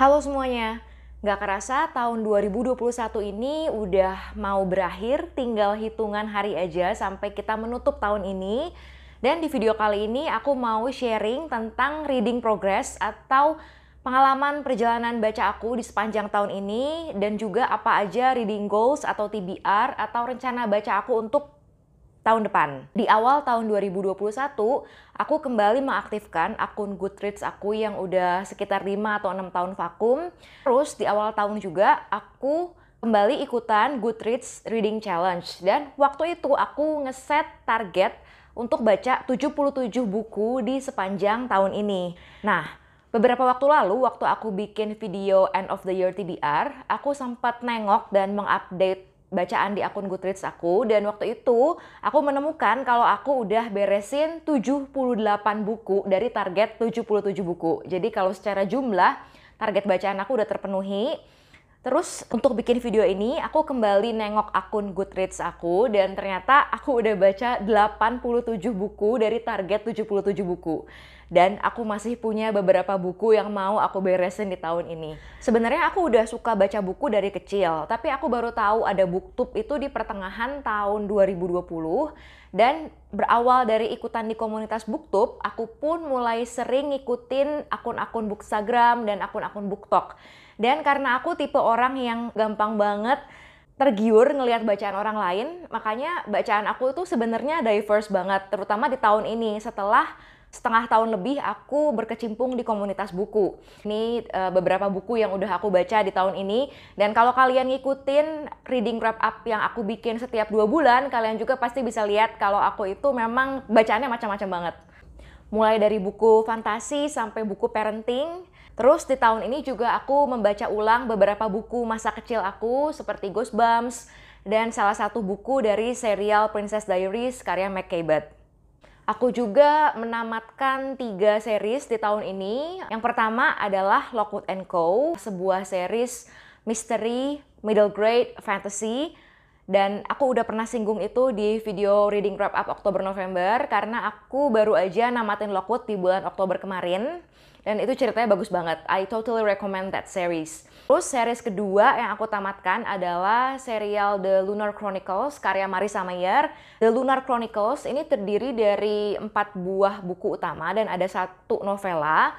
Halo semuanya, nggak kerasa tahun 2021 ini udah mau berakhir, tinggal hitungan hari aja sampai kita menutup tahun ini. Dan di video kali ini aku mau sharing tentang reading progress atau pengalaman perjalanan baca aku di sepanjang tahun ini dan juga apa aja reading goals atau TBR atau rencana baca aku untuk tahun depan. Di awal tahun 2021, aku kembali mengaktifkan akun Goodreads aku yang udah sekitar 5 atau 6 tahun vakum. Terus di awal tahun juga aku kembali ikutan Goodreads Reading Challenge. Dan waktu itu aku ngeset target untuk baca 77 buku di sepanjang tahun ini. Nah, beberapa waktu lalu, waktu aku bikin video End of the Year TBR, aku sempat nengok dan mengupdate bacaan di akun Goodreads aku, dan waktu itu aku menemukan kalau aku udah beresin 78 buku dari target 77 buku. Jadi kalau secara jumlah target bacaan aku udah terpenuhi. Terus untuk bikin video ini aku kembali nengok akun Goodreads aku dan ternyata aku udah baca 87 buku dari target 77 buku. Dan aku masih punya beberapa buku yang mau aku beresin di tahun ini. Sebenarnya aku udah suka baca buku dari kecil, tapi aku baru tahu ada BookTube itu di pertengahan tahun 2020. Dan berawal dari ikutan di komunitas BookTube, aku pun mulai sering ngikutin akun-akun Bookstagram dan akun-akun BookTok. Dan karena aku tipe orang yang gampang banget tergiur ngelihat bacaan orang lain, makanya bacaan aku itu sebenarnya diverse banget, terutama di tahun ini setelah setengah tahun lebih aku berkecimpung di komunitas buku. Ini beberapa buku yang udah aku baca di tahun ini. Dan kalau kalian ngikutin reading wrap up yang aku bikin setiap 2 bulan, kalian juga pasti bisa lihat kalau aku itu memang bacaannya macam-macam banget. Mulai dari buku fantasi sampai buku parenting. Terus di tahun ini juga aku membaca ulang beberapa buku masa kecil aku seperti Goosebumps dan salah satu buku dari serial Princess Diaries karya Meg Cabot. Aku juga menamatkan 3 series di tahun ini. Yang pertama adalah Lockwood & Co, sebuah series misteri, middle grade, fantasy. Dan aku udah pernah singgung itu di video reading wrap up Oktober-November karena aku baru aja namatin Lockwood di bulan Oktober kemarin. Dan itu ceritanya bagus banget. I totally recommend that series. Terus series kedua yang aku tamatkan adalah serial The Lunar Chronicles karya Marissa Meyer. The Lunar Chronicles ini terdiri dari 4 buah buku utama dan ada 1 novela.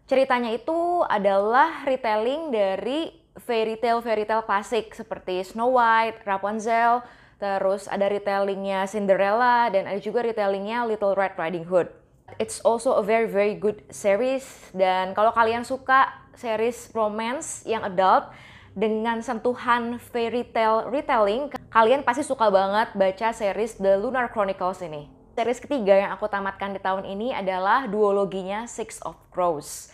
Ceritanya itu adalah retelling dari fairy tale klasik seperti Snow White, Rapunzel, terus ada retellingnya Cinderella dan ada juga retellingnya Little Red Riding Hood. It's also a very good series, dan kalau kalian suka series romance yang adult dengan sentuhan fairy tale retelling, kalian pasti suka banget baca series The Lunar Chronicles ini. Series ketiga yang aku tamatkan di tahun ini adalah duologinya Six of Crows.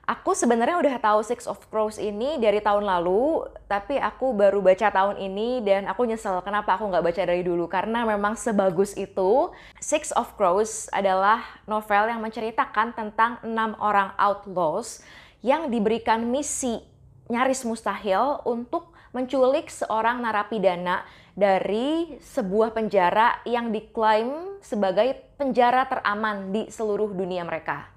Aku sebenarnya udah tahu Six of Crows ini dari tahun lalu, tapi aku baru baca tahun ini dan aku nyesel kenapa aku nggak baca dari dulu, karena memang sebagus itu. Six of Crows adalah novel yang menceritakan tentang 6 orang outlaws yang diberikan misi nyaris mustahil untuk menculik seorang narapidana dari sebuah penjara yang diklaim sebagai penjara teraman di seluruh dunia mereka.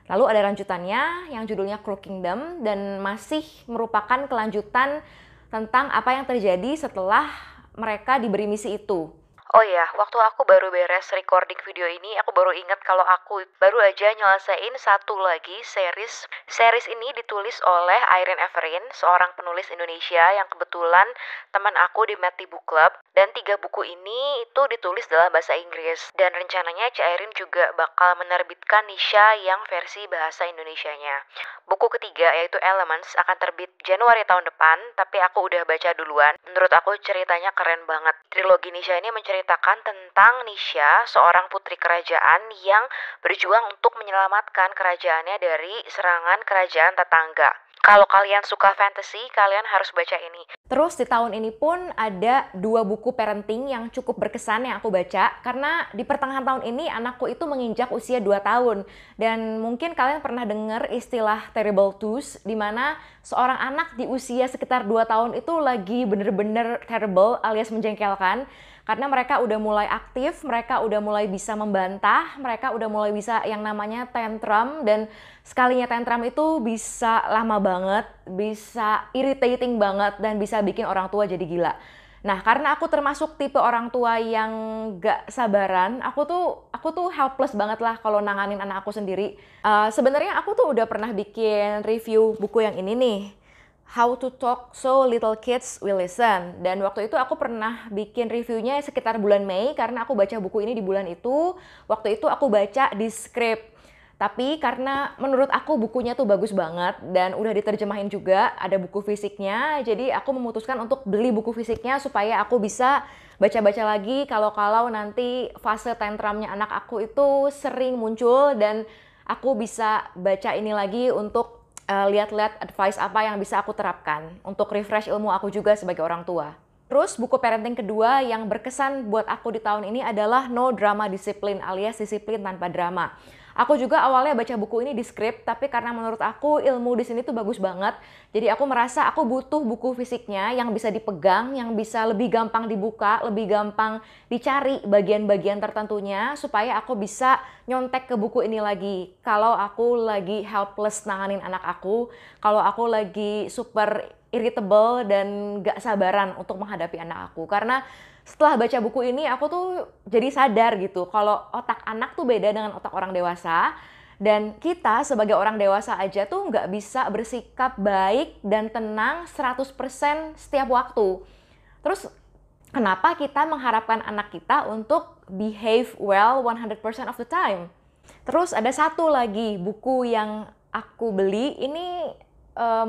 Lalu ada lanjutannya yang judulnya Crow Kingdom dan masih merupakan kelanjutan tentang apa yang terjadi setelah mereka diberi misi itu. Oh iya, waktu aku baru beres recording video ini, aku baru ingat kalau aku baru aja nyelesain 1 lagi series. Series ini ditulis oleh Irene Everin, seorang penulis Indonesia yang kebetulan teman aku di Mati Book Club. Dan 3 buku ini itu ditulis dalam bahasa Inggris. Dan rencananya Cak Irene juga bakal menerbitkan Nisha yang versi bahasa Indonesianya. Buku ketiga yaitu Elements akan terbit Januari tahun depan, tapi aku udah baca duluan. Menurut aku ceritanya keren banget. Trilogi Nisha ini menceritakan tentang Nisha, seorang putri kerajaan yang berjuang untuk menyelamatkan kerajaannya dari serangan kerajaan tetangga. Kalau kalian suka fantasy, kalian harus baca ini. Terus di tahun ini pun ada 2 buku parenting yang cukup berkesan yang aku baca. Karena di pertengahan tahun ini anakku itu menginjak usia 2 tahun. Dan mungkin kalian pernah dengar istilah terrible twos, di mana seorang anak di usia sekitar 2 tahun itu lagi bener-bener terrible alias menjengkelkan. Karena mereka udah mulai aktif, mereka udah mulai bisa membantah, mereka udah mulai bisa yang namanya tantrum, dan sekalinya tantrum itu bisa lama banget, bisa irritating banget, dan bisa bikin orang tua jadi gila. Nah, karena aku termasuk tipe orang tua yang gak sabaran, aku tuh helpless banget lah kalau nanganin anak aku sendiri. Sebenarnya aku tuh udah pernah bikin review buku yang ini nih, How to Talk So Little Kids Will Listen. Dan waktu itu aku pernah bikin reviewnya sekitar bulan Mei karena aku baca buku ini di bulan itu. Waktu itu aku baca di Script. Tapi karena menurut aku bukunya tuh bagus banget dan udah diterjemahin juga, ada buku fisiknya, jadi aku memutuskan untuk beli buku fisiknya supaya aku bisa baca-baca lagi kalau nanti fase tantrumnya anak aku itu sering muncul dan aku bisa baca ini lagi untuk lihat-lihat advice apa yang bisa aku terapkan untuk refresh ilmu aku juga sebagai orang tua. Terus buku parenting kedua yang berkesan buat aku di tahun ini adalah No Drama Discipline alias disiplin tanpa drama. Aku juga awalnya baca buku ini di Script, tapi karena menurut aku ilmu di sini tuh bagus banget, jadi aku merasa aku butuh buku fisiknya yang bisa dipegang, yang bisa lebih gampang dibuka, lebih gampang dicari bagian-bagian tertentunya, supaya aku bisa nyontek ke buku ini lagi. Kalau aku lagi helpless nanganin anak aku, kalau aku lagi super irritable dan gak sabaran untuk menghadapi anak aku. Karena setelah baca buku ini aku tuh jadi sadar gitu kalau otak anak tuh beda dengan otak orang dewasa, dan kita sebagai orang dewasa aja tuh nggak bisa bersikap baik dan tenang 100% setiap waktu. Terus kenapa kita mengharapkan anak kita untuk behave well 100% of the time? Terus ada satu lagi buku yang aku beli, ini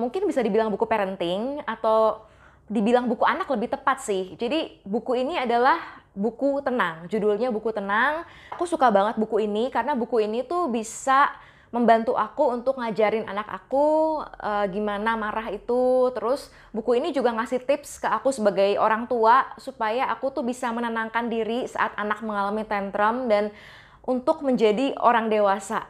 mungkin bisa dibilang buku parenting atau dibilang buku anak lebih tepat sih. Jadi buku ini adalah buku tenang, judulnya buku tenang. Aku suka banget buku ini karena buku ini tuh bisa membantu aku untuk ngajarin anak aku gimana marah itu. Terus buku ini juga ngasih tips ke aku sebagai orang tua supaya aku tuh bisa menenangkan diri saat anak mengalami tantrum dan untuk menjadi orang dewasa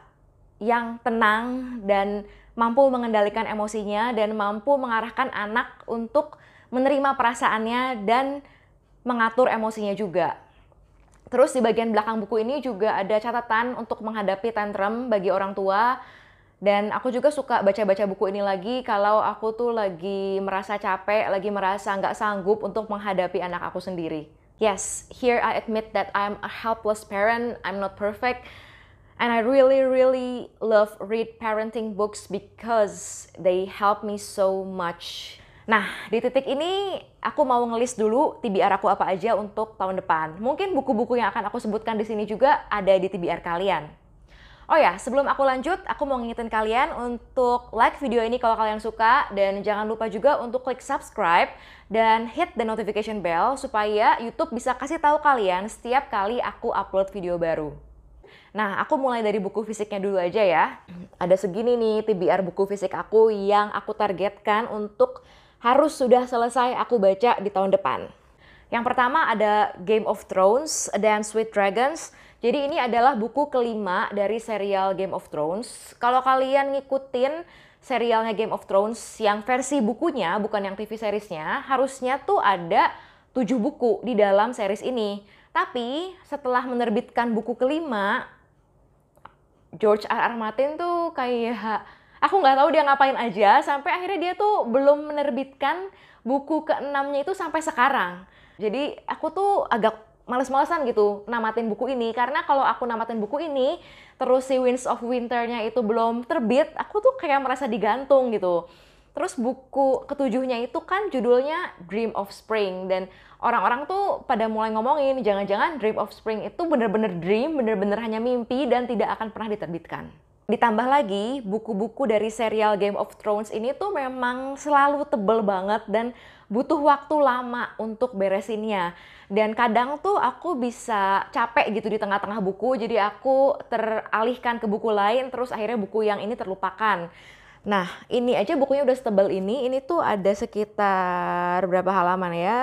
yang tenang dan mampu mengendalikan emosinya dan mampu mengarahkan anak untuk menerima perasaannya dan mengatur emosinya juga. Terus di bagian belakang buku ini juga ada catatan untuk menghadapi tantrum bagi orang tua. Dan aku juga suka baca-baca buku ini lagi kalau aku tuh lagi merasa capek, lagi merasa nggak sanggup untuk menghadapi anak aku sendiri. Yes, here I admit that I'm a helpless parent, I'm not perfect. And I really love read parenting books because they help me so much. Nah, di titik ini aku mau ngelis dulu TBR aku apa aja untuk tahun depan. Mungkin buku-buku yang akan aku sebutkan di sini juga ada di TBR kalian. Oh ya, sebelum aku lanjut, aku mau ngingetin kalian untuk like video ini kalau kalian suka, dan jangan lupa juga untuk klik subscribe dan hit the notification bell supaya YouTube bisa kasih tahu kalian setiap kali aku upload video baru. Nah, aku mulai dari buku fisiknya dulu aja ya. Ada segini nih TBR buku fisik aku yang aku targetkan untuk harus sudah selesai aku baca di tahun depan. Yang pertama ada Game of Thrones, A Dance with Dragons. Jadi ini adalah buku kelima dari serial Game of Thrones. Kalau kalian ngikutin serialnya Game of Thrones yang versi bukunya, bukan yang TV seriesnya, harusnya tuh ada 7 buku di dalam series ini. Tapi setelah menerbitkan buku kelima, George R.R. Martin tuh kayak aku nggak tahu dia ngapain aja sampai akhirnya dia tuh belum menerbitkan buku ke-6-nya itu sampai sekarang. Jadi aku tuh agak males-malesan gitu namatin buku ini, karena kalau aku namatin buku ini terus si Winds of Winter-nya itu belum terbit, aku tuh kayak merasa digantung gitu. Terus buku ketujuhnya itu kan judulnya Dream of Spring, dan orang-orang tuh pada mulai ngomongin jangan-jangan Dream of Spring itu bener-bener dream, bener-bener hanya mimpi dan tidak akan pernah diterbitkan. Ditambah lagi, buku-buku dari serial Game of Thrones ini tuh memang selalu tebel banget dan butuh waktu lama untuk beresinnya. Dan kadang tuh aku bisa capek gitu di tengah-tengah buku, jadi aku teralihkan ke buku lain, terus akhirnya buku yang ini terlupakan. Nah, ini aja bukunya udah setebal ini tuh ada sekitar berapa halaman ya?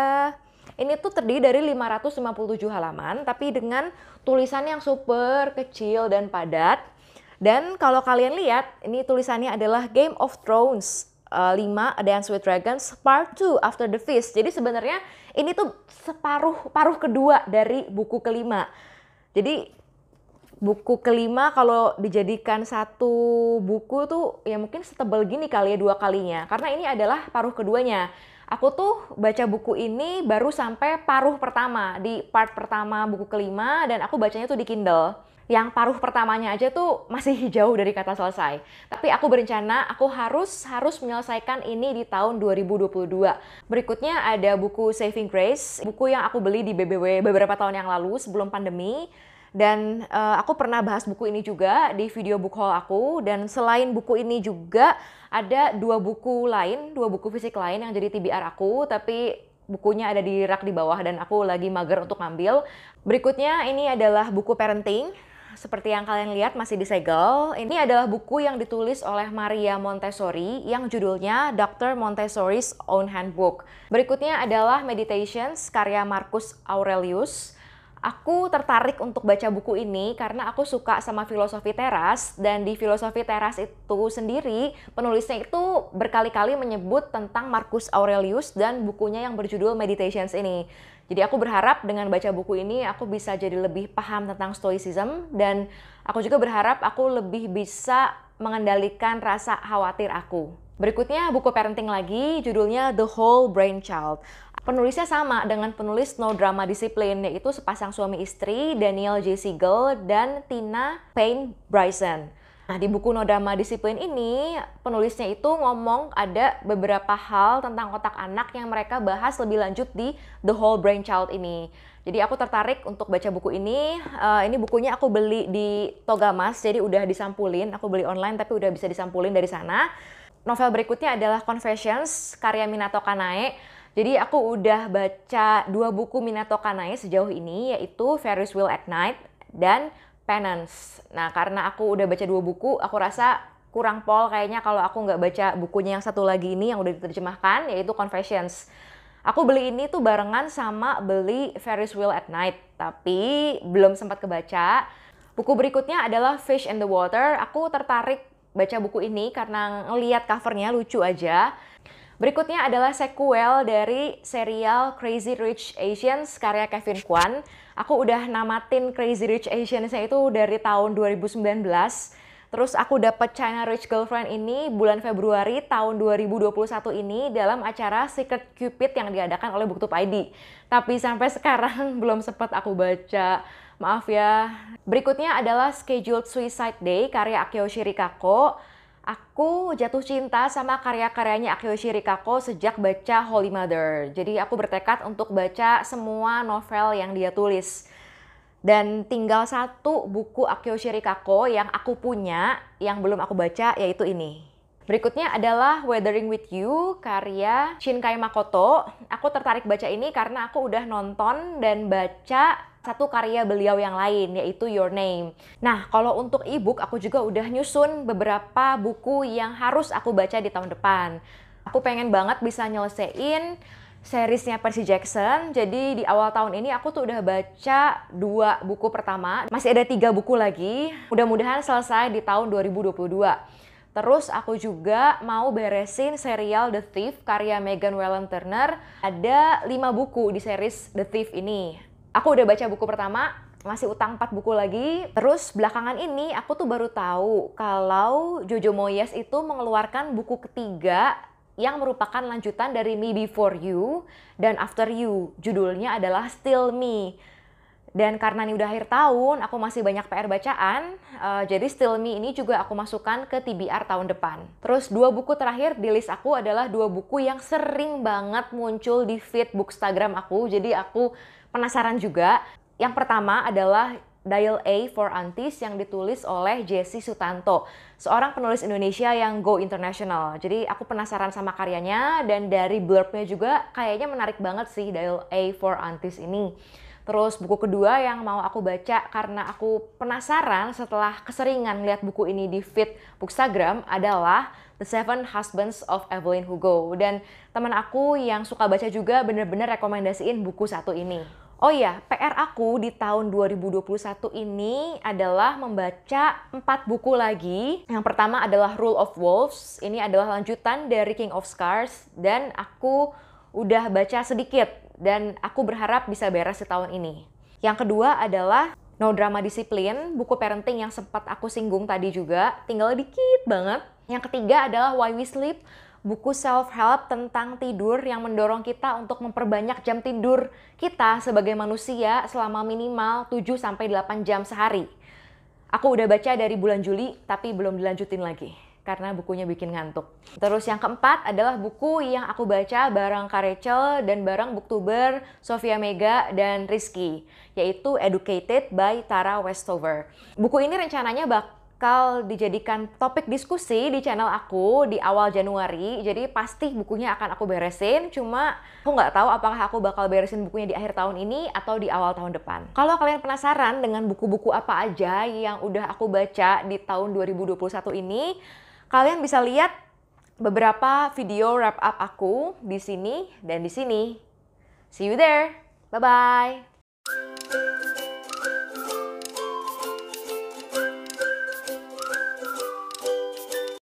Ini tuh terdiri dari 557 halaman, tapi dengan tulisan yang super kecil dan padat. Dan kalau kalian lihat, ini tulisannya adalah Game of Thrones, 5 A Dance with Dragons Part 2 After the Feast. Jadi sebenarnya ini tuh paruh kedua dari buku kelima. Jadi buku kelima kalau dijadikan satu buku tuh ya mungkin setebal gini kali ya 2 kalinya. Karena ini adalah paruh keduanya. Aku tuh baca buku ini baru sampai paruh pertama, di part pertama buku kelima, dan aku bacanya tuh di Kindle. Yang paruh pertamanya aja tuh masih jauh dari kata selesai. Tapi aku berencana aku harus menyelesaikan ini di tahun 2022. Berikutnya ada buku Saving Grace, buku yang aku beli di BBW beberapa tahun yang lalu sebelum pandemi. Dan aku pernah bahas buku ini juga di video book haul aku. Dan selain buku ini juga ada 2 buku lain, 2 buku fisik lain yang jadi TBR aku, tapi bukunya ada di rak di bawah dan aku lagi mager untuk ngambil. Berikutnya ini adalah buku parenting. Seperti yang kalian lihat masih disegel. Ini adalah buku yang ditulis oleh Maria Montessori yang judulnya Dr. Montessori's Own Handbook. Berikutnya adalah Meditations karya Marcus Aurelius. Aku tertarik untuk baca buku ini karena aku suka sama filosofi teras, dan di filosofi teras itu sendiri penulisnya itu berkali-kali menyebut tentang Marcus Aurelius dan bukunya yang berjudul Meditations ini. Jadi aku berharap dengan baca buku ini aku bisa jadi lebih paham tentang Stoicism, dan aku juga berharap aku lebih bisa mengendalikan rasa khawatir aku. Berikutnya buku parenting lagi, judulnya The Whole Brain Child. Penulisnya sama dengan penulis No Drama Discipline, yaitu sepasang suami istri Daniel J. Siegel dan Tina Payne Bryson. Nah, di buku No Drama Discipline ini, penulisnya itu ngomong ada beberapa hal tentang otak anak yang mereka bahas lebih lanjut di The Whole Brain Child ini. Jadi aku tertarik untuk baca buku ini. Ini bukunya aku beli di Togamas, jadi udah disampulin. Aku beli online tapi udah bisa disampulin dari sana. Novel berikutnya adalah Confessions, karya Minato Kanae. Jadi aku udah baca 2 buku Minato Kanae sejauh ini, yaitu Ferris Wheel at Night dan Penance. Nah, karena aku udah baca 2 buku, aku rasa kurang pol kayaknya kalau aku nggak baca bukunya yang satu lagi ini yang udah diterjemahkan, yaitu Confessions. Aku beli ini tuh barengan sama beli Ferris Wheel at Night, tapi belum sempat kebaca. Buku berikutnya adalah Fish in the Water. Aku tertarik baca buku ini karena ngelihat covernya lucu aja. Berikutnya adalah sequel dari serial Crazy Rich Asians karya Kevin Kwan. Aku udah namatin Crazy Rich Asians-nya itu dari tahun 2019. Terus aku dapet China Rich Girlfriend ini bulan Februari tahun 2021 ini dalam acara Secret Cupid yang diadakan oleh BookTube ID. Tapi sampai sekarang belum sempat aku baca. Maaf ya. Berikutnya adalah Scheduled Suicide Day karya Akio Shirikako. Aku jatuh cinta sama karya-karyanya Akio Shirikako sejak baca Holy Mother. Jadi aku bertekad untuk baca semua novel yang dia tulis. Dan tinggal 1 buku Akio Shirikako yang aku punya, yang belum aku baca, yaitu ini. Berikutnya adalah Weathering with You karya Shinkai Makoto. Aku tertarik baca ini karena aku udah nonton dan baca 1 karya beliau yang lain, yaitu Your Name. Nah, kalau untuk e-book aku juga udah nyusun beberapa buku yang harus aku baca di tahun depan. Aku pengen banget bisa nyelesain seriesnya Percy Jackson. Jadi di awal tahun ini aku tuh udah baca 2 buku pertama. Masih ada 3 buku lagi. Mudah-mudahan selesai di tahun 2022. Terus aku juga mau beresin serial The Thief karya Megan Welland Turner. Ada 5 buku di series The Thief ini. Aku udah baca buku pertama, masih utang 4 buku lagi. Terus belakangan ini aku tuh baru tahu kalau Jojo Moyes itu mengeluarkan buku ketiga yang merupakan lanjutan dari Me Before You dan After You. Judulnya adalah Still Me. Dan karena ini udah akhir tahun, aku masih banyak PR bacaan, jadi Still Me ini juga aku masukkan ke TBR tahun depan. Terus 2 buku terakhir di list aku adalah 2 buku yang sering banget muncul di feed Bookstagram aku, jadi aku penasaran juga. Yang pertama adalah Dial A for Aunties yang ditulis oleh Jesse Sutanto, seorang penulis Indonesia yang go international. Jadi aku penasaran sama karyanya, dan dari blurbnya juga kayaknya menarik banget sih Dial A for Aunties ini. Terus buku kedua yang mau aku baca karena aku penasaran setelah keseringan lihat buku ini di feed Bookstagram adalah The Seven Husbands of Evelyn Hugo. Dan teman aku yang suka baca juga bener-bener rekomendasiin buku 1 ini. Oh iya, PR aku di tahun 2021 ini adalah membaca 4 buku lagi. Yang pertama adalah Rule of Wolves. Ini adalah lanjutan dari King of Scars. Dan aku udah baca sedikit. Dan aku berharap bisa beres di tahun ini. Yang kedua adalah No Drama Discipline, buku parenting yang sempat aku singgung tadi juga. Tinggal dikit banget. Yang ketiga adalah Why We Sleep, buku self-help tentang tidur yang mendorong kita untuk memperbanyak jam tidur kita sebagai manusia selama minimal 7-8 jam sehari. Aku udah baca dari bulan Juli, tapi belum dilanjutin lagi karena bukunya bikin ngantuk. Terus yang keempat adalah buku yang aku baca bareng Kak Rachel dan bareng booktuber Sofia Mega dan Rizky, yaitu Educated by Tara Westover. Buku ini rencananya bakal dijadikan topik diskusi di channel aku di awal Januari, jadi pasti bukunya akan aku beresin, cuma aku nggak tahu apakah aku bakal beresin bukunya di akhir tahun ini atau di awal tahun depan. Kalau kalian penasaran dengan buku-buku apa aja yang udah aku baca di tahun 2021 ini, kalian bisa lihat beberapa video wrap up aku di sini dan di sini. See you there. Bye-bye.